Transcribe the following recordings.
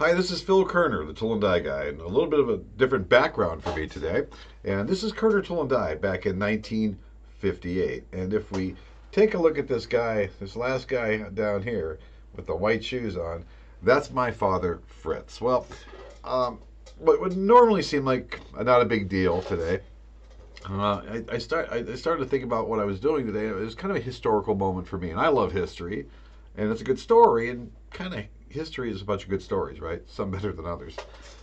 Hi, this is Phil Kerner, the Tool and Die Guy, and a little bit of a different background for me today. And this is Kerner Tool and Die back in 1958. And if we take a look at this guy, this last guy down here with the white shoes on, that's my father, Fritz. Well, what would normally seem like not a big deal today, I started to think about what I was doing today. It was kind of a historical moment for me, and I love history, and it's a good story, and kind of history is a bunch of good stories, right? Some better than others.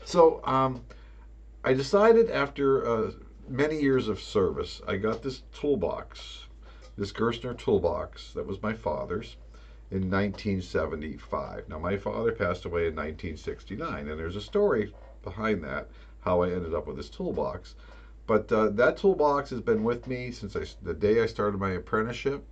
So I decided after many years of service, I got this toolbox, this Gerstner toolbox that was my father's in 1975. Now my father passed away in 1969, and there's a story behind that, how I ended up with this toolbox. But that toolbox has been with me since the day I started my apprenticeship.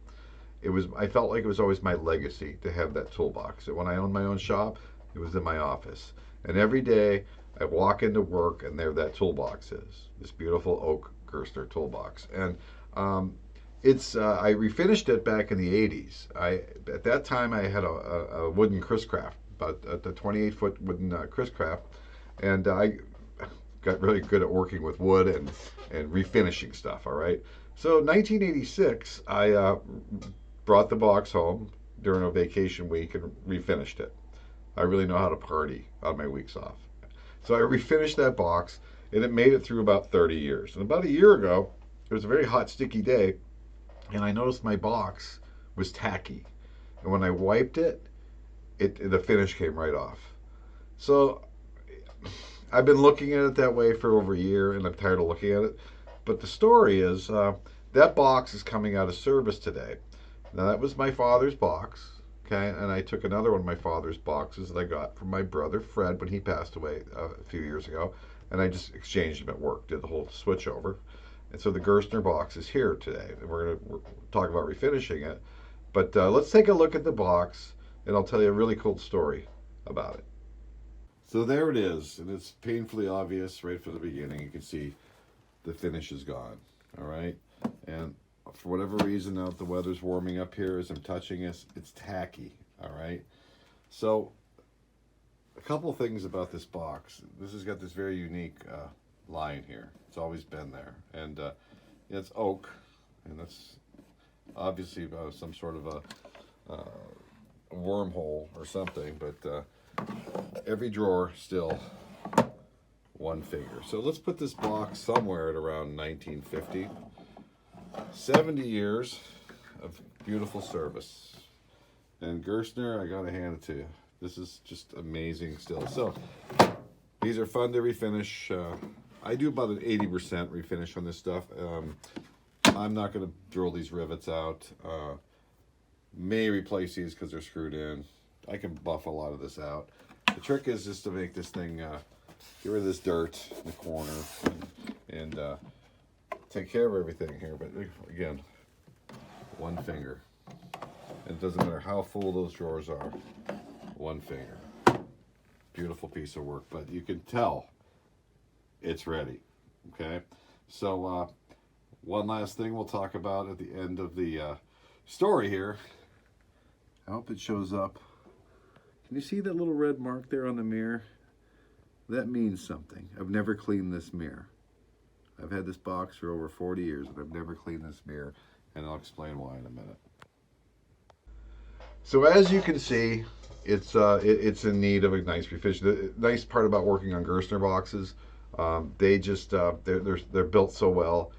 I felt like it was always my legacy to have that toolbox. When I owned my own shop, it was in my office. And every day I walk into work and there that toolbox is, this beautiful oak Gerstner toolbox. And I refinished it back in the 80s. At that time I had a wooden Chris Craft, about a 28-foot wooden Chris Craft, and I got really good at working with wood and refinishing stuff. All right. So 1986, I brought the box home during a vacation week and refinished it. I really know how to party on my weeks off. So I refinished that box, and it made it through about 30 years. And about a year ago, it was a very hot, sticky day, and I noticed my box was tacky. And when I wiped it, the finish came right off. So I've been looking at it that way for over a year, and I'm tired of looking at it. But the story is that box is coming out of service today. Now, that was my father's box, okay? And I took another one of my father's boxes that I got from my brother Fred when he passed away a few years ago, and I just exchanged them at work, did the whole switch over. And so the Gerstner box is here today. And we're going to talk about refinishing it. But let's take a look at the box, and I'll tell you a really cool story about it. So there it is, and it's painfully obvious right from the beginning. You can see the finish is gone, all right? And for whatever reason, now that the weather's warming up here as I'm touching this, it's tacky, all right? So a couple things about this box. This has got this very unique line here. It's always been there. And it's oak, and that's obviously some sort of a wormhole or something, but every drawer still one finger. So let's put this box somewhere at around 1950. 70 years of beautiful service. And Gerstner, I gotta hand it to you. This is just amazing still. So these are fun to refinish. I do about an 80% refinish on this stuff. I'm not gonna drill these rivets out. May replace these because they're screwed in. I can buff a lot of this out. The trick is just to make this thing, get rid of this dirt in the corner and take care of everything here. But again, one finger. And it doesn't matter how full those drawers are, one finger. Beautiful piece of work, but you can tell it's ready, okay? So one last thing we'll talk about at the end of the story here. I hope it shows up. Can you see that little red mark there on the mirror? That means something. I've never cleaned this mirror. I've had this box for over 40 years, and I've never cleaned this mirror, and I'll explain why in a minute. So as you can see, it's in need of a nice refinish. The nice part about working on Gerstner boxes, they just they're built so well.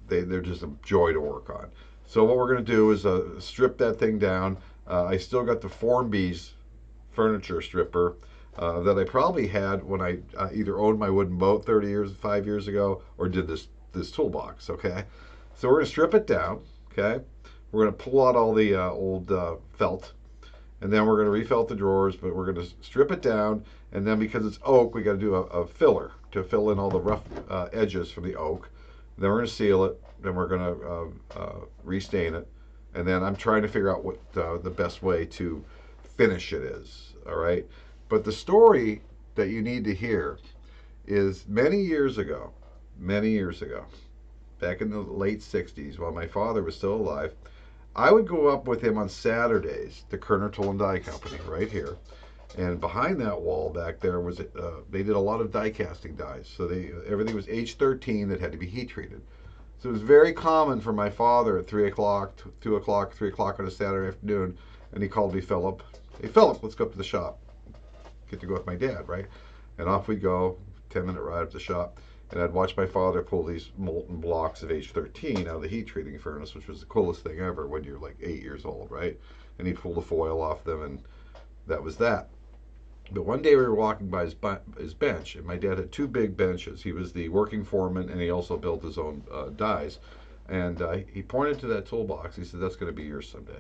They're just a joy to work on. So what we're going to do is strip that thing down. I still got the Formby's furniture stripper that I probably had when I either owned my wooden boat 5 years ago, or did this toolbox, okay? So we're going to strip it down, okay? We're going to pull out all the old felt, and then we're going to refelt the drawers, but we're going to strip it down, and then because it's oak, we got to do a filler to fill in all the rough edges from the oak. Then we're going to seal it, then we're going to restain it, and then I'm trying to figure out what the best way to finish it is, all right? But the story that you need to hear is many years ago, back in the late 60s, while my father was still alive, I would go up with him on Saturdays to Kerner Tool and Die Company right here, And behind that wall back there was they did a lot of die casting dies. So everything was H13 that had to be heat treated. So it was very common for my father at 3 o'clock, 2 o'clock, 3 o'clock on a Saturday afternoon, and he called me Philip. Hey Philip, let's go up to the shop. Get to go with my dad, right? And off we go, 10-minute ride up to the shop. And I'd watch my father pull these molten blocks of H13 out of the heat treating furnace, which was the coolest thing ever when you're like 8 years old, right? And he'd pull the foil off them, and that was that. But one day we were walking by his bench, and my dad had two big benches. He was the working foreman, and he also built his own dies. And he pointed to that toolbox. He said, "That's going to be yours someday."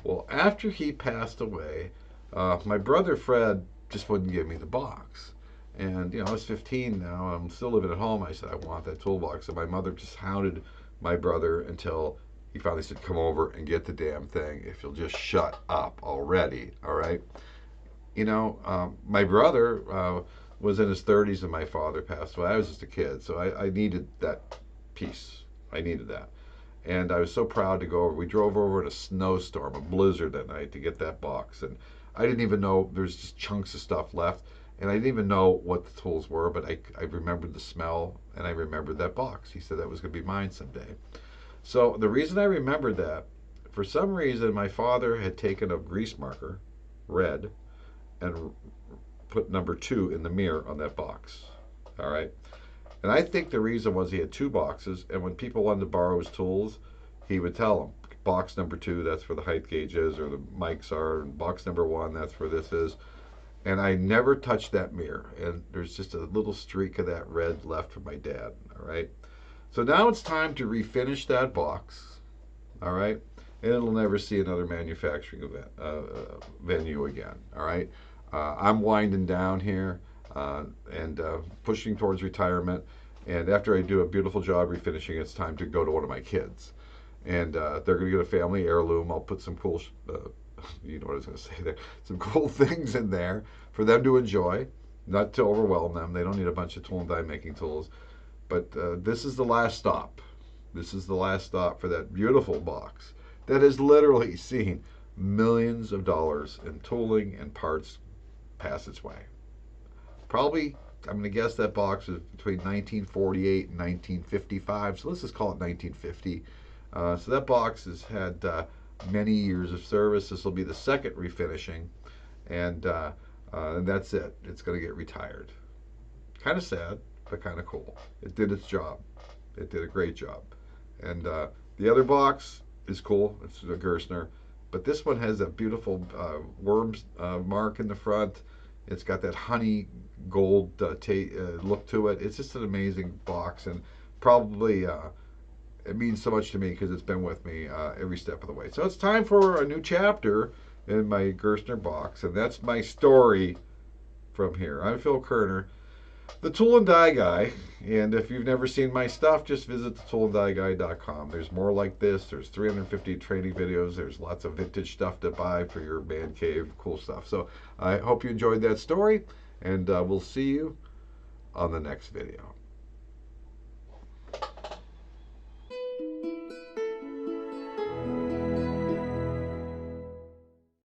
Well, after he passed away, my brother Fred just wouldn't give me the box. And, I was 15 now. I'm still living at home. I said, "I want that toolbox." And my mother just hounded my brother until he finally said, "Come over and get the damn thing if you'll just shut up already, all right?" My brother was in his 30s and my father passed away. I was just a kid, so I needed that piece. I needed that. And I was so proud to go over. We drove over in a snowstorm, a blizzard that night to get that box. And I didn't even know there's just chunks of stuff left. And I didn't even know what the tools were, but I remembered the smell and I remembered that box. He said that was going to be mine someday. So the reason I remembered that, for some reason, my father had taken a grease marker, red, and put number 2 in the mirror on that box. All right. And I think the reason was he had two boxes, and when people wanted to borrow his tools, he would tell them, box number 2, that's where the height gauge is, or the mics are, and box number 1, that's where this is. And I never touched that mirror, and there's just a little streak of that red left from my dad. All right. So now it's time to refinish that box. All right. And it'll never see another manufacturing event venue again. All right. I'm winding down here and pushing towards retirement. And after I do a beautiful job refinishing, it's time to go to one of my kids. And they're going to get a family heirloom. I'll put some cool, you know what I was going to say there, some cool things in there for them to enjoy, not to overwhelm them. They don't need a bunch of tool and die making tools. But this is the last stop. This is the last stop for that beautiful box that has literally seen millions of dollars in tooling and parts pass its way. Probably, I'm going to guess that box is between 1948 and 1955, so let's just call it 1950. So that box has had many years of service. This will be the second refinishing, and that's it. It's going to get retired. Kind of sad, but kind of cool. It did its job. It did a great job. And the other box is cool. It's a Gerstner. But this one has a beautiful worms mark in the front. It's got that honey gold look to it. It's just an amazing box, and probably it means so much to me because it's been with me every step of the way. So it's time for a new chapter in my Gerstner box, and that's my story from here. I'm Phil Kerner, the Tool and Die Guy, and if you've never seen my stuff, just visit thetoolanddieguy.com. There's more like this. There's 350 training videos. There's lots of vintage stuff to buy for your man cave, cool stuff. So I hope you enjoyed that story, and we'll see you on the next video.